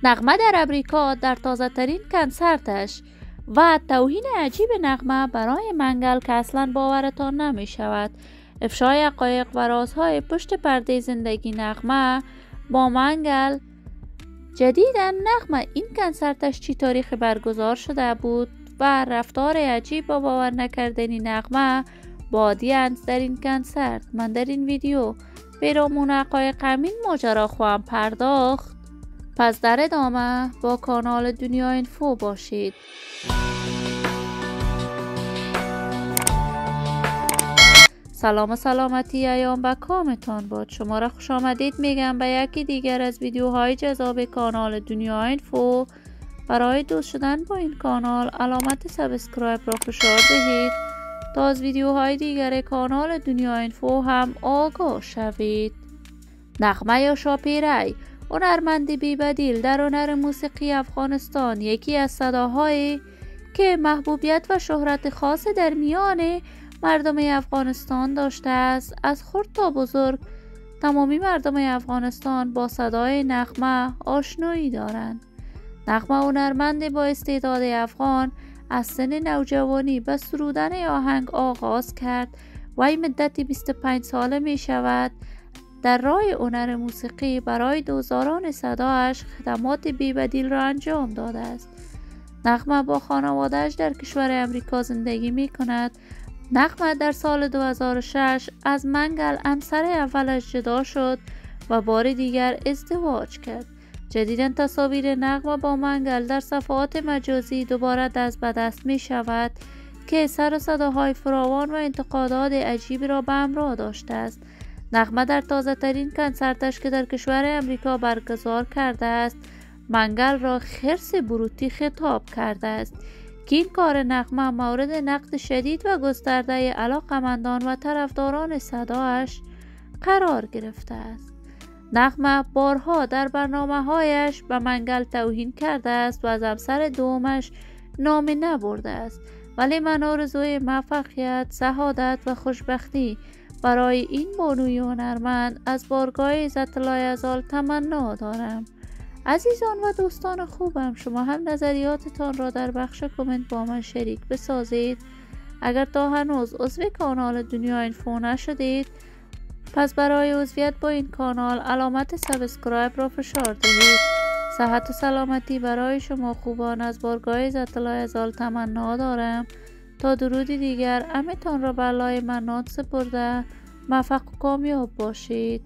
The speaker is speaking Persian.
نغمه در امریکا در تازه ترین کنسرتش و توهین عجیب نغمه برای منگل که اصلا باورتان نمی شود. افشای حقایق و رازهای پشت پرده زندگی نغمه با منگل. جدیداً نغمه این کنسرتش چی تاریخی برگزار شده بود و رفتار عجیب و باور نکردنی نغمه با آدینس در این کنسرت. من در این ویدیو پیرامون حقایق همین ماجرا خواهم پرداخت. پس در ادامه با کانال دنیا اینفو باشید. سلام و سلامتی ایام به کامتان باد. شما را خوش آمدید میگم به یکی دیگر از ویدیوهای جذاب کانال دنیا اینفو. برای دوست شدن با این کانال علامت سابسکرایب را فشار دهید تا از ویدیوهای دیگر کانال دنیا اینفو هم آگاه شوید. نغمه یا شاپیرای، هنرمند بی‌بدیل در هنر موسیقی افغانستان، یکی از صداهایی که محبوبیت و شهرت خاص در میان مردم افغانستان داشته است. از خرد تا بزرگ تمامی مردم افغانستان با صدای نغمه آشنایی دارند. نغمه هنرمند با استعداد افغان از سن نوجوانی به سرودن آهنگ آغاز کرد. وی مدت 25 ساله می شود در راه هنر موسیقی برای دوزاران صدایش خدمات بی‌بدیل را انجام داده است. نغمه با خانواده‌اش در کشور امریکا زندگی می کند. نغمه در سال 2006 از منگل همسر اولش جدا شد و بار دیگر ازدواج کرد. جدیداً تصاویر نغمه با منگل در صفحات مجازی دوباره دست به دست می شود که سر و صداهای فراوان و انتقادات عجیبی را به همراه داشته است. نغمه در تازه ترین کنسرتش که در کشور امریکا برگزار کرده است، منگل را خرس بروتی خطاب کرده است که این کار نغمه مورد نقد شدید و گسترده علاقمندان و طرفداران صدایش قرار گرفته است. نغمه بارها در برنامه‌هایش به منگل توهین کرده است و از همسر دومش نام نبرده است، ولی من آرزوی موفقیت، سعادت و خوشبختی برای این بانوی هنرمند از بارگاه عزت لایزال تمنا دارم. عزیزان و دوستان خوبم، شما هم نظریاتتان را در بخش کامنت با من شریک بسازید. اگر تا هنوز عضو کانال دنیا اینفو نشدید، پس برای عضویت با این کانال علامت سابسکرایب را فشار دهید. صحت و سلامتی برای شما خوبان از بارگاه عزت لایزال تمنا دارم. تا درودی دیگر امیتان را به لای منات سپرده، موفق و کامیاب باشید.